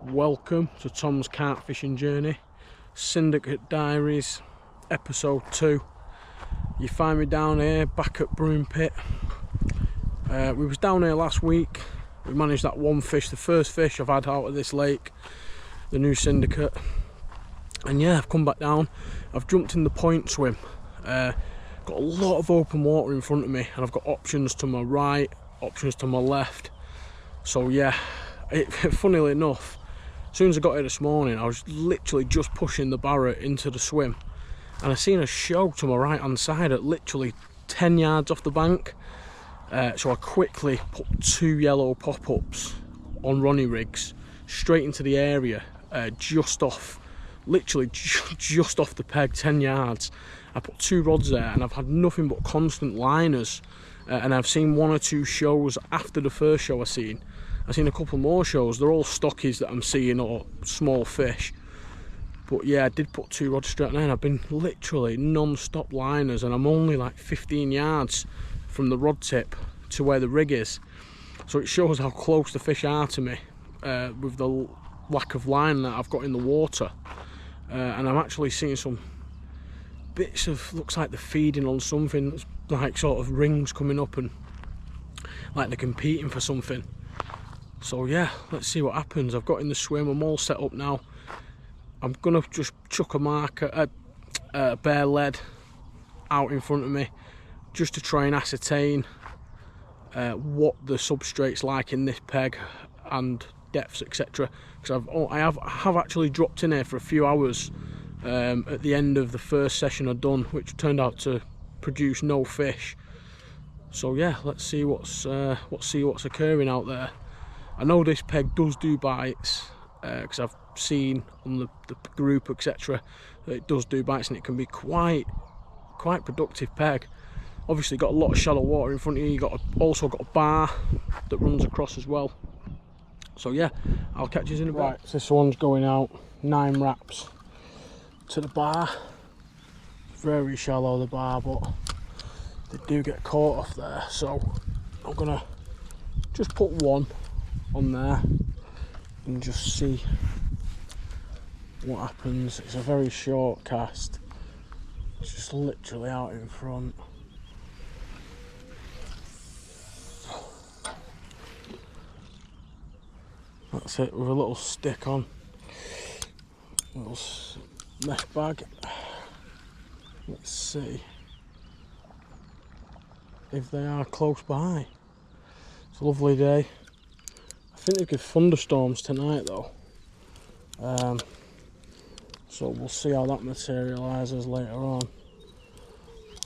Welcome to Tom's Carp Fishing Journey, Syndicate Diaries, episode 2. You find me down here, back at Broom pit. We was down here last week. We managed that one fish, the first fish I've had out of this lake, the new Syndicate. And yeah, I've come back down. I've jumped in the point swim. Got a lot of open water in front of me, and I've got options to my right, options to my left. So yeah, funnily enough, as soon as I got here this morning, I was literally just pushing the barra into the swim, and I seen a show to my right hand side at literally 10 yards off the bank. So I quickly put 2 yellow pop-ups on Ronnie rigs straight into the area, just off, literally just off the peg, 10 yards. I put 2 rods there, and I've had nothing but constant liners, and I've seen 1 or 2 shows after the first show I've seen a couple more shows. They're all stockies that I'm seeing, or small fish. But yeah, I did put 2 rods straight there, and I've been literally non-stop liners, and I'm only like 15 yards from the rod tip to where the rig is. So it shows how close the fish are to me, with the lack of line that I've got in the water. And I'm actually seeing some bits of, looks like they're feeding on something, that's like sort of rings coming up, and like they're competing for something. So yeah, let's see what happens. I've got in the swim, I'm all set up now. I'm gonna just chuck a marker, a bare lead out in front of me, just to try and ascertain what the substrate's like in this peg and depths, etc. Because I have actually dropped in here for a few hours at the end of the first session I've done, which turned out to produce no fish. So yeah, let's see what's occurring out there. I know this peg does do bites, because I've seen on the group, etc., that it does do bites, and it can be quite productive peg. Obviously got a lot of shallow water in front of you. You also got a bar that runs across as well. So yeah, I'll catch you in a bit. Right, this one's going out 9 wraps to the bar. Very shallow, the bar, but they do get caught off there. So I'm gonna just put 1 on there and just see what happens. It's a very short cast. It's just literally out in front. That's it, with a little stick on, little mesh bag. Let's see if they are close by. It's a lovely day. I think they give thunderstorms tonight though, so we'll see how that materialises later on.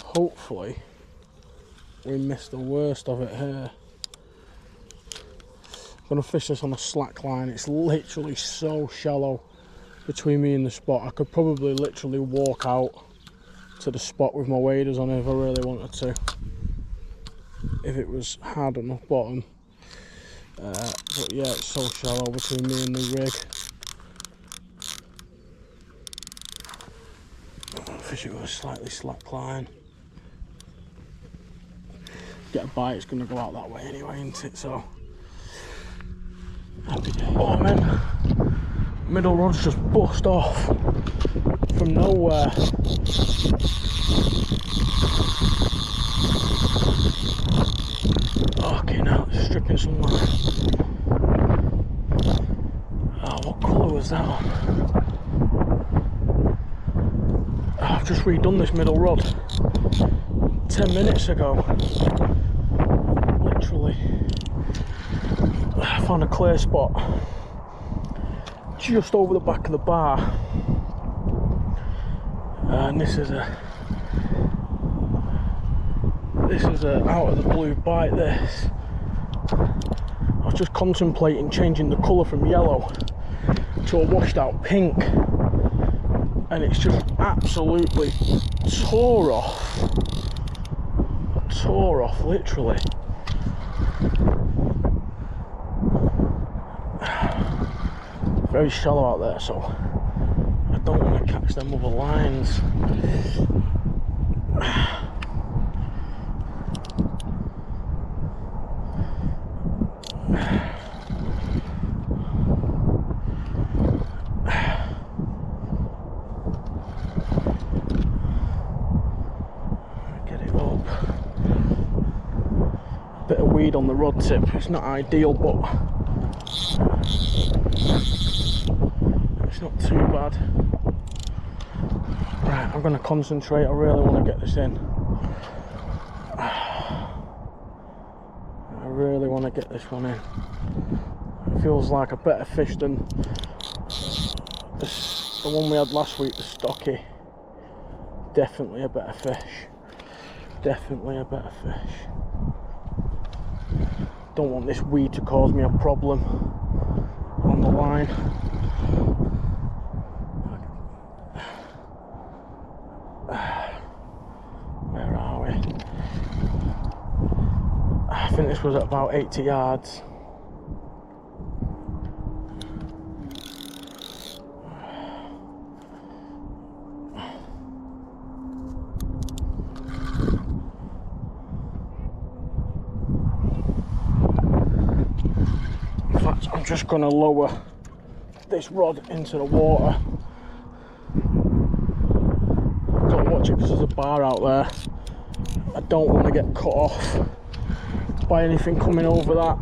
Hopefully we missed the worst of it here. I'm going to fish this on a slack line. It's literally so shallow between me and the spot. I could probably literally walk out to the spot with my waders on if I really wanted to, if it was hard enough bottom. But yeah, it's so shallow between me and the rig. I'll fish it with a slightly slack line. Get a bite, it's going to go out that way anyway, isn't it? So happy day. Oh man, middle rod's just bust off from nowhere. Okay, now it's stripping somewhere. Oh, what colour was that on? Oh, I've just redone this middle rod 10 minutes ago. Literally. I found a clear spot just over the back of the bar, and this is a out of the blue bite. This, I was just contemplating changing the colour from yellow to a washed out pink, and it's just absolutely tore off literally. Very shallow out there, so I don't want to catch them other lines. weed on the rod tip. It's not ideal, but it's not too bad. Right, I'm going to concentrate. I really want to get this in. I really want to get this one in. It feels like a better fish than the one we had last week, the stocky. Definitely a better fish. Definitely a better fish. Don't want this weed to cause me a problem on the line. Where are we? I think this was at about 80 yards. In fact, I'm just going to lower this rod into the water. Got to watch it because there's a bar out there. I don't want to get cut off by anything coming over that.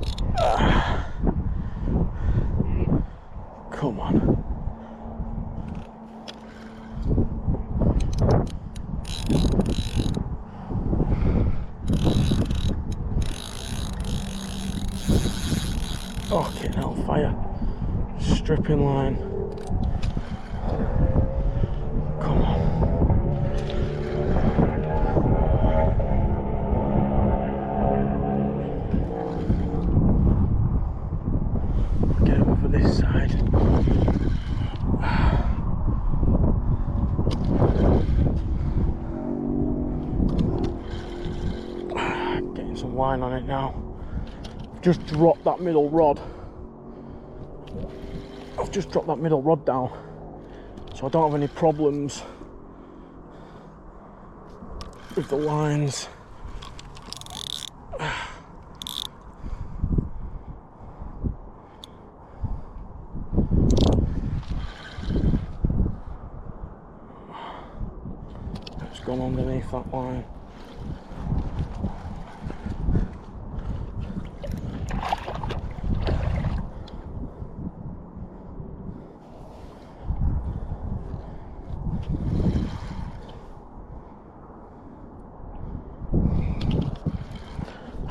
Come on. Fucking hellfire. Stripping line. Come on. Get over this side. Getting some line on it now. Just dropped that middle rod. I've just dropped that middle rod down, so I don't have any problems with the lines. It's gone underneath that line.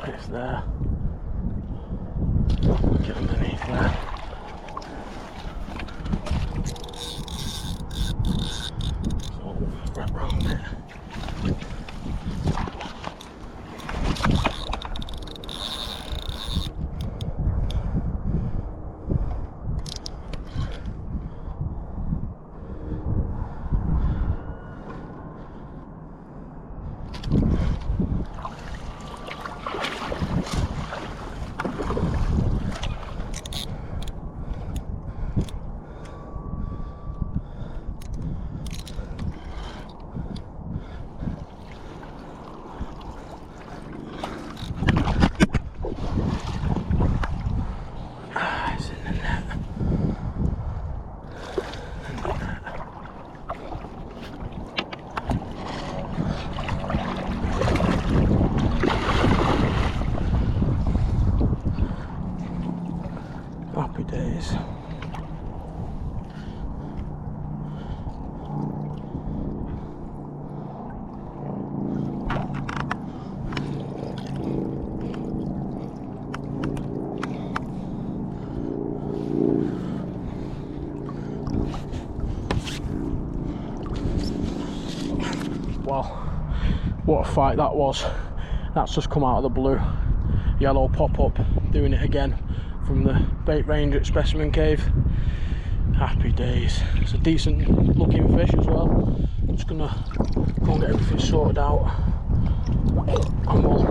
It's there. Get underneath there. So, wrap round it. Happy days. Well, what a fight that was. That's just come out of the blue. Yellow pop-up, doing it again from the bait range at Specimen Cave. Happy days. It's a decent looking fish as well. I'm just gonna go and get everything sorted out and we'll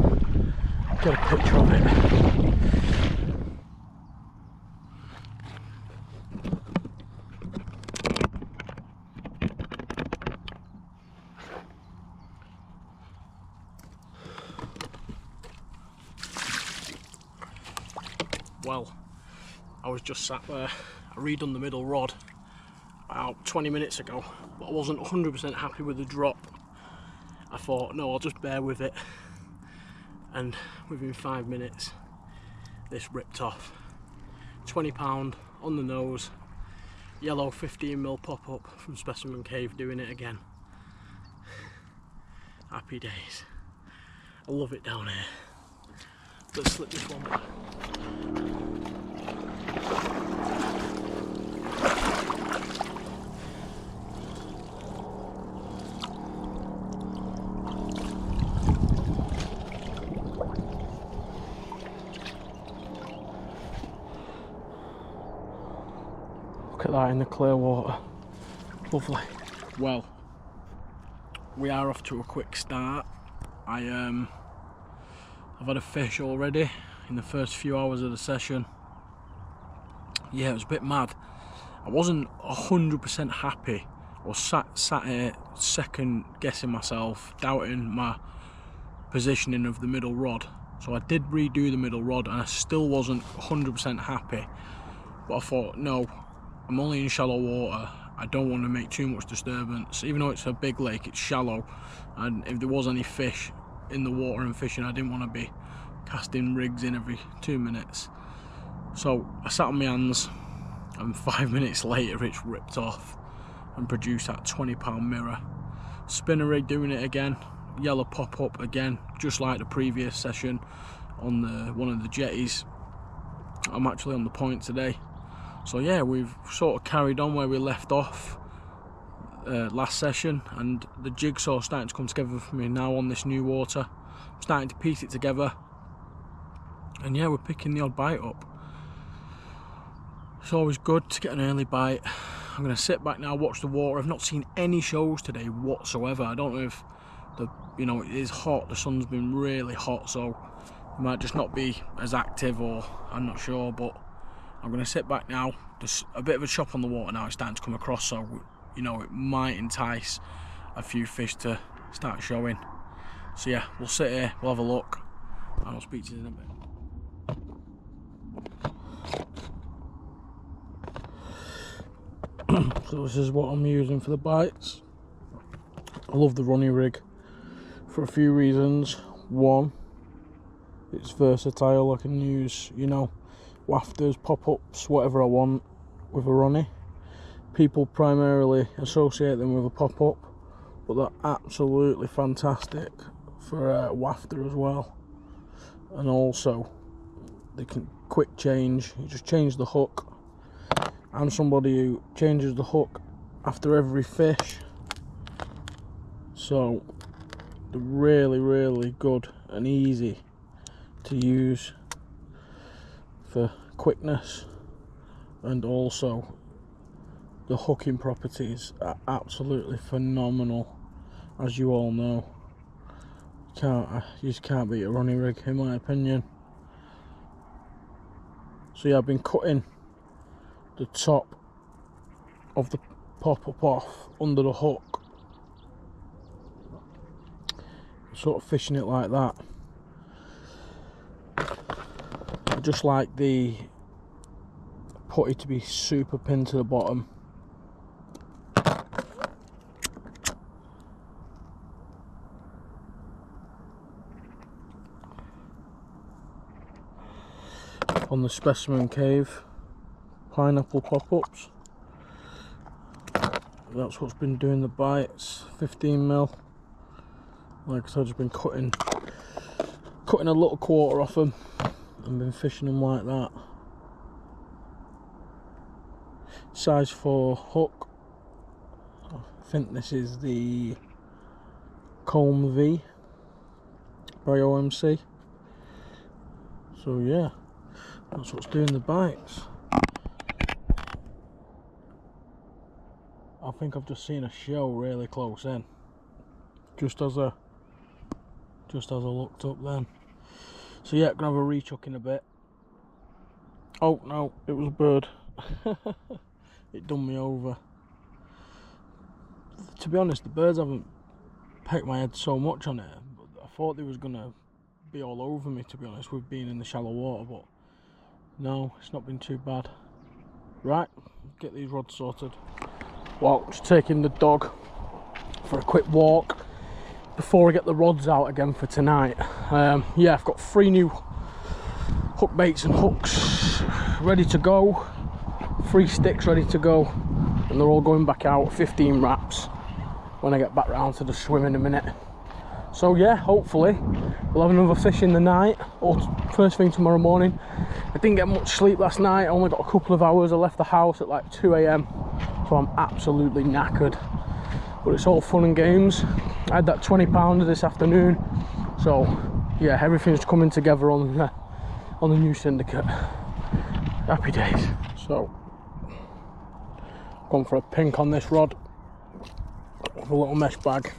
get a picture of it. Well, I was just sat there, I redone the middle rod about 20 minutes ago, but I wasn't 100% happy with the drop. I thought, no, I'll just bear with it. and within 5 minutes this ripped off. £20 on the nose, yellow 15mm pop-up from Specimen Cave, doing it again. Happy days. I love it down here. Let's slip this one back. Look at that in the clear water. Lovely. Well, we are off to a quick start. I've had a fish already in the first few hours of the session. Yeah, it was a bit mad. I wasn't 100% happy. I was sat here second guessing myself, doubting my positioning of the middle rod. So I did redo the middle rod and I still wasn't 100% happy. But I thought, no, I'm only in shallow water. I don't want to make too much disturbance. Even though it's a big lake, it's shallow. And if there was any fish in the water and fishing, I didn't want to be casting rigs in every 2 minutes. So I sat on my hands, and 5 minutes later it's ripped off and produced that £20 mirror. Spinner rig doing it again, yellow pop-up again, just like the previous session on one of the jetties. I'm actually on the point today. So yeah, we've sort of carried on where we left off last session, and the jigsaw's starting to come together for me now on this new water. I'm starting to piece it together, and yeah, we're picking the odd bite up. It's always good to get an early bite. I'm going to sit back now, watch the water. I've not seen any shows today whatsoever. I don't know if it is hot, the sun's been really hot, so it might just not be as active, or I'm not sure. But I'm going to sit back now. There's a bit of a chop on the water now, it's starting to come across, so it might entice a few fish to start showing. So yeah, we'll sit here, we'll have a look, and I'll speak to you in a bit. So this is what I'm using for the bites. I love the runny rig for a few reasons. One, it's versatile. I can use, wafters, pop-ups, whatever I want with a runny. People primarily associate them with a pop-up, but they're absolutely fantastic for a wafter as well. And also, they can quick change. You just change the hook. I'm somebody who changes the hook after every fish, so they're really, really good and easy to use for quickness, and also the hooking properties are absolutely phenomenal, as you all know. You just can't beat a running rig, in my opinion. So yeah, I've been cutting the top of the pop-up off under the hook, sort of fishing it like that. I just like the putty to be super pinned to the bottom. On the Specimen Cave pineapple pop-ups, that's what's been doing the bites. 15mm. Like I said, I've just been cutting a little quarter off them and been fishing them like that. Size 4 hook. I think this is the Comb V by OMC. So yeah, that's what's doing the bites. I think I've just seen a shell really close in, just as I looked up then. So yeah, gonna have a rechuck in a bit. Oh no, it was a bird. It done me over. To be honest, the birds haven't pecked my head so much on it, but I thought they was gonna be all over me, to be honest, with being in the shallow water, but no, it's not been too bad. Right, get these rods sorted. Well, just taking the dog for a quick walk. before I get the rods out again for tonight. Yeah, I've got 3 new hook baits and hooks ready to go, 3 sticks ready to go, and they're all going back out, 15 wraps, when I get back round to the swim in a minute. So yeah, hopefully we'll have another fish in the night or first thing tomorrow morning. I didn't get much sleep last night, I only got a couple of hours. I left the house at like 2 AM, so I'm absolutely knackered, but it's all fun and games. I had that 20 pounder this afternoon, so yeah, everything's coming together on the new Syndicate. Happy days. So gone for a pink on this rod with a little mesh bag,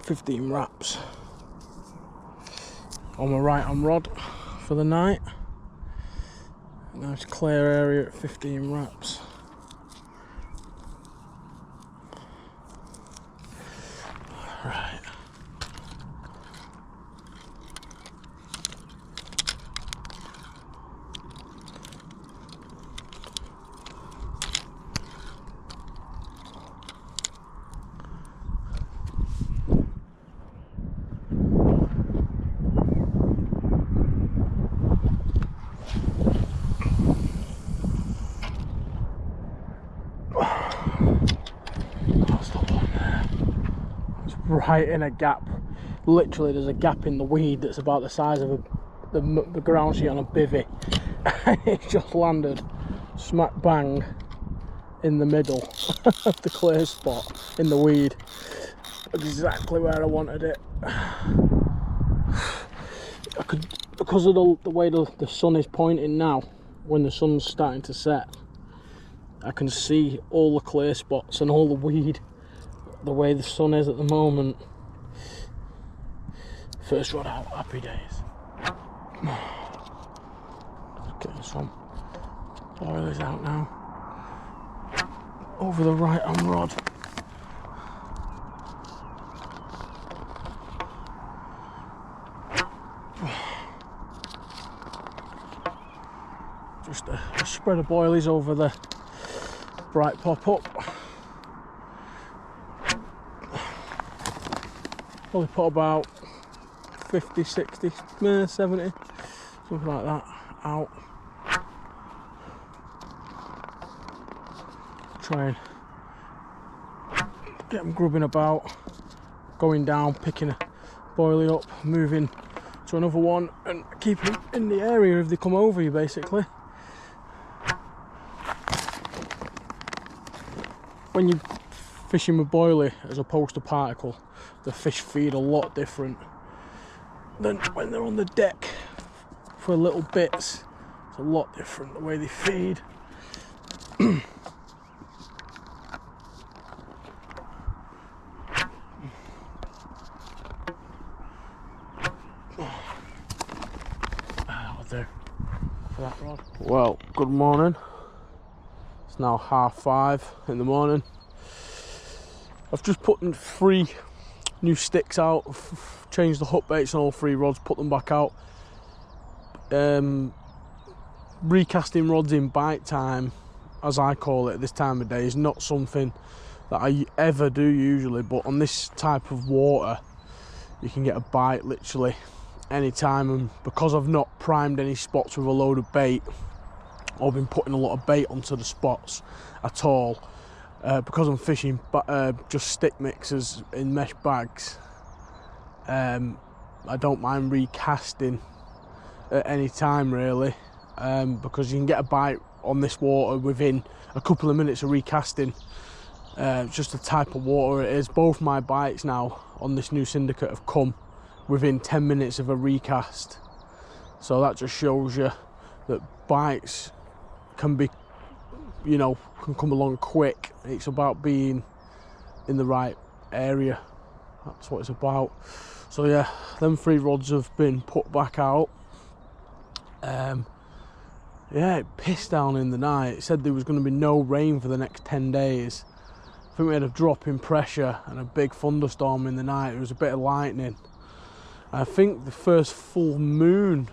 15 wraps on my right arm rod for the night. Nice clear area at 15 wraps. Right. Right in a gap, literally there's a gap in the weed that's about the size of the ground sheet on a bivvy. It just landed smack bang in the middle of the clear spot in the weed, exactly where I wanted it. I could, because of the way the sun is pointing now, when the sun's starting to set, I can see all the clear spots and all the weed the way the sun is at the moment. First rod out, happy days. Getting some boilers out now. Over the right arm rod. Just a spread of boilies over the bright pop up. Probably put about 50, 60, 70, something like that out. Try and get them grubbing about, going down, picking a boilie up, moving to another one, and keep them in the area if they come over you, basically. When you're fishing with boilie as opposed to particle, the fish feed a lot different than when they're on the deck for little bits. It's a lot different the way they feed. That'll do for that rod. Well, good morning. It's now 5:30 in the morning. I've just put 3 new sticks out, changed the hook baits on all 3 rods, put them back out. Recasting rods in bite time, as I call it this time of day, is not something that I ever do usually, but on this type of water you can get a bite literally any time, and because I've not primed any spots with a load of bait or been putting a lot of bait onto the spots at all, because I'm fishing just stick mixers in mesh bags, I don't mind recasting at any time really, because you can get a bite on this water within a couple of minutes of recasting. Just the type of water it is. Both my bites now on this new Syndicate have come within 10 minutes of a recast, so that just shows you that bites can be, you know, can come along quick. It's about being in the right area, that's what it's about. So yeah, them 3 rods have been put back out. Yeah, it pissed down in the night. It said there was going to be no rain for the next 10 days. I think we had a drop in pressure and a big thunderstorm in the night. There was a bit of lightning. I think the first full moon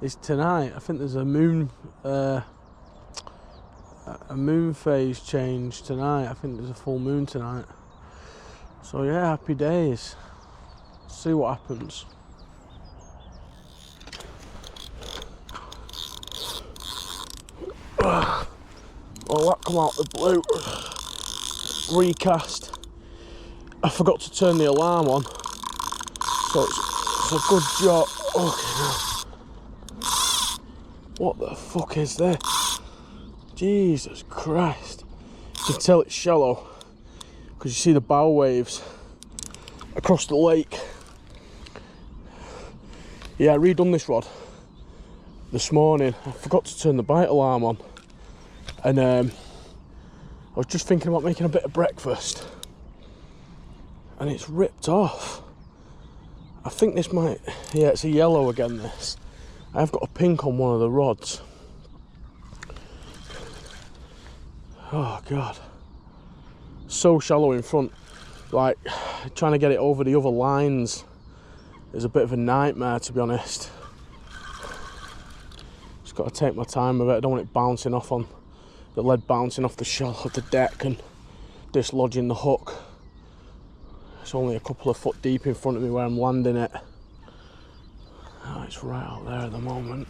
is tonight. I think there's a moon phase change tonight. I think there's a full moon tonight. So yeah, happy days. See what happens. Well, that come out the blue. Recast. I forgot to turn the alarm on, so it's a good job. Okay. What the fuck is this? Jesus Christ. You can tell it's shallow because you see the bow waves across the lake. Yeah, I redone this rod this morning. I forgot to turn the bite alarm on, and I was just thinking about making a bit of breakfast, and it's ripped off. I think this might, yeah, it's a yellow again, this. I've got a pink on one of the rods. Oh God. So shallow in front, like trying to get it over the other lines is a bit of a nightmare, to be honest. Just got to take my time with it. I don't want it bouncing off on the lead, bouncing off the shell of the deck and dislodging the hook. It's only a couple of foot deep in front of me where I'm landing it. Oh, it's right out there at the moment.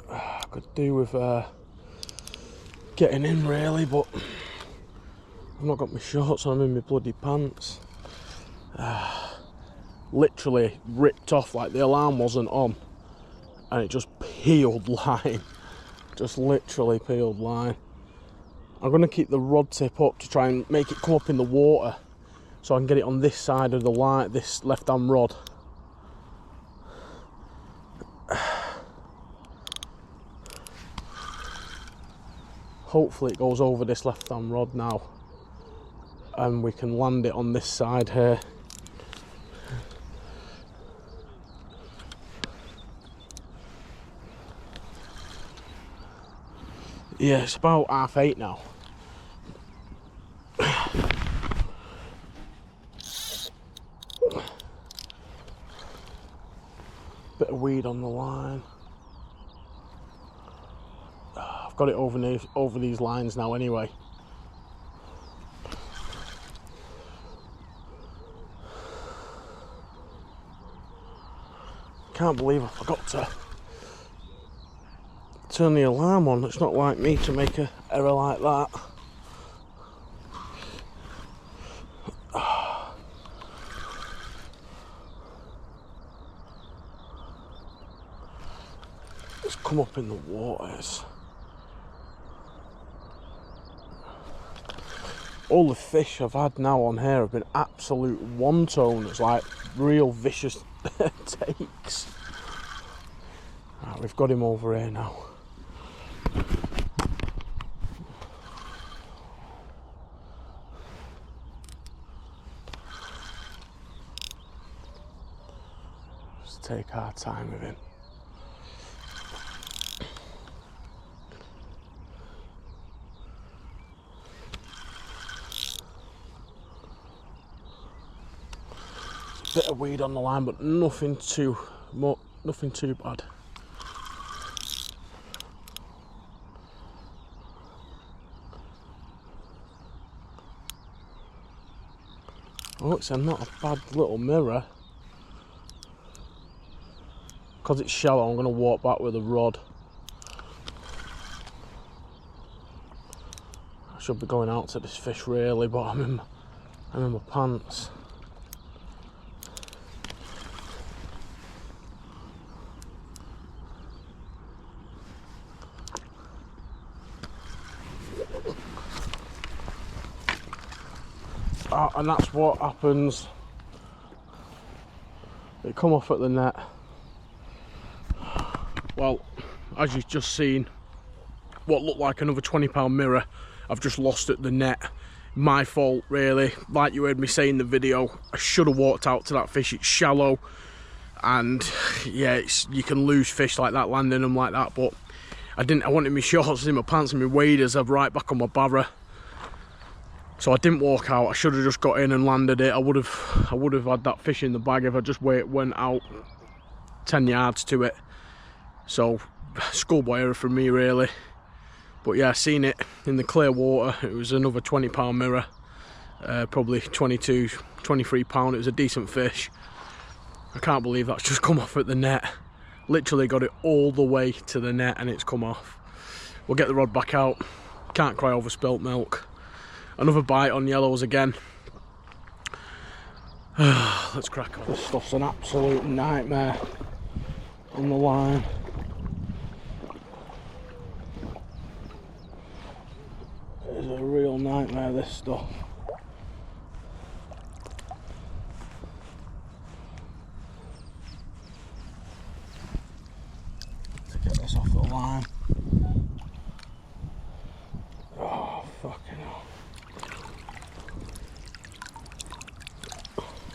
I could do with getting in really, but I've not got my shorts on, I'm in my bloody pants. Literally ripped off, like the alarm wasn't on, and it just peeled line. Just literally peeled line. I'm going to keep the rod tip up to try and make it come up in the water so I can get it on this side of the line, this left hand rod. Hopefully it goes over this left hand rod now and we can land it on this side here. Yeah, it's about 8:30 now. Bit of weed on the line. I've got it over these lines now anyway. Can't believe I forgot to turn the alarm on. It's not like me to make an error like that. It's come up in the waters. All the fish I've had now on here have been absolute one-toners, like real vicious takes. Right, we've got him over here now. Just take our time with him. Bit of weed on the line, but nothing too bad. Oh, it's not a bad little mirror. Because it's shallow, I'm going to walk back with a rod. I should be going out to this fish really, but I'm in my pants. And that's what happens. They come off at the net. Well, as you've just seen, what looked like another £20 mirror, I've just lost at the net. My fault really. Like you heard me say in the video, I should have walked out to that fish. It's shallow, and yeah, you can lose fish like that, landing them like that, but I didn't. I wanted my shorts in my pants and my waders. I'm right back on my barra. So I didn't walk out. I should have just got in and landed it. I would have had that fish in the bag if I just went out 10 yards to it. So schoolboy error from me really. But yeah, I seen it in the clear water. It was another 20 pound mirror, probably 22, 23 pound. It was a decent fish. I can't believe that's just come off at the net. Literally got it all the way to the net and it's come off. We'll get the rod back out. Can't cry over spilt milk. Another bite on yellows again. Let's crack on. This stuff's an absolute nightmare on the line. It's a real nightmare, this stuff. To get this off the line. Oh, fucking hell.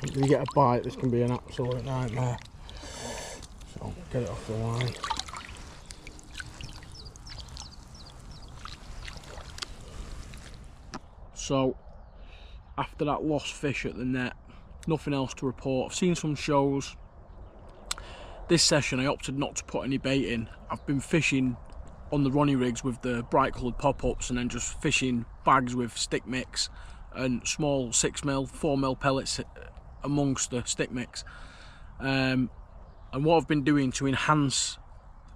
If you get a bite, this can be an absolute nightmare. So, get it off the line. So, after that lost fish at the net, nothing else to report. I've seen some shows. This session I opted not to put any bait in. I've been fishing on the Ronnie rigs with the bright coloured pop-ups and then just fishing bags with stick mix and small 6mm, 4mm pellets amongst the stick mix. And what I've been doing to enhance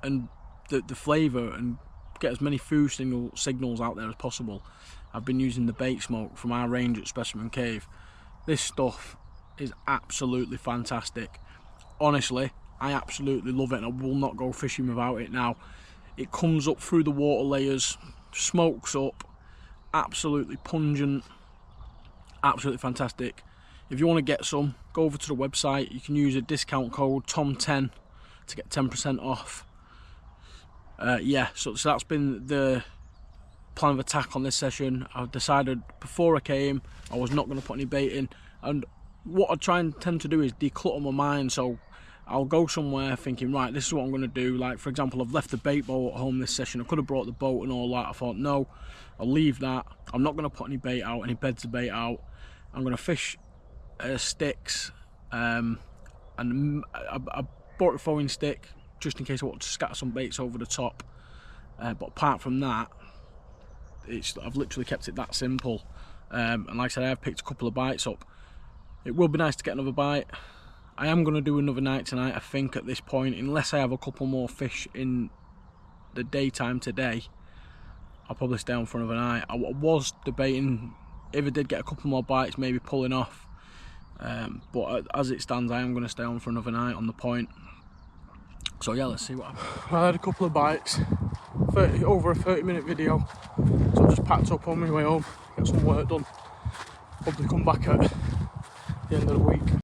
and the flavour and get as many food signals out there as possible, I've been using the bait smoke from our range at Specimen Cave. This stuff is absolutely fantastic. Honestly, I absolutely love it and I will not go fishing without it now. It comes up through the water layers, smokes up, absolutely pungent, absolutely fantastic. If you want to get some, go over to the website. You can use a discount code TOM10 to get 10% off. Yeah, so that's been the plan of attack on this session. I decided before I came I was not going to put any bait in, and what I try and tend to do is declutter my mind. So I'll go somewhere thinking, right, this is what I'm going to do. Like for example, I've left the bait bowl at home this session. I could have brought the boat and all that. I thought, no, I'll leave that. I'm not going to put any bait out, any beds of bait out. I'm going to fish sticks, and I bought a throwing stick just in case I want to scatter some baits over the top. But apart from that, I've literally kept it that simple. And like I said, I have picked a couple of bites up. It will be nice to get another bite. I am going to do another night tonight, I think, at this point, unless I have a couple more fish in the daytime today. I'll probably stay on for another night. I was debating if I did get a couple more bites, maybe pulling off. But as it stands, I am going to stay on for another night on the point. So yeah, let's see what happens. I had a couple of bites, over a 30-minute video, so I just packed up on my way home, get some work done, probably come back at the end of the week.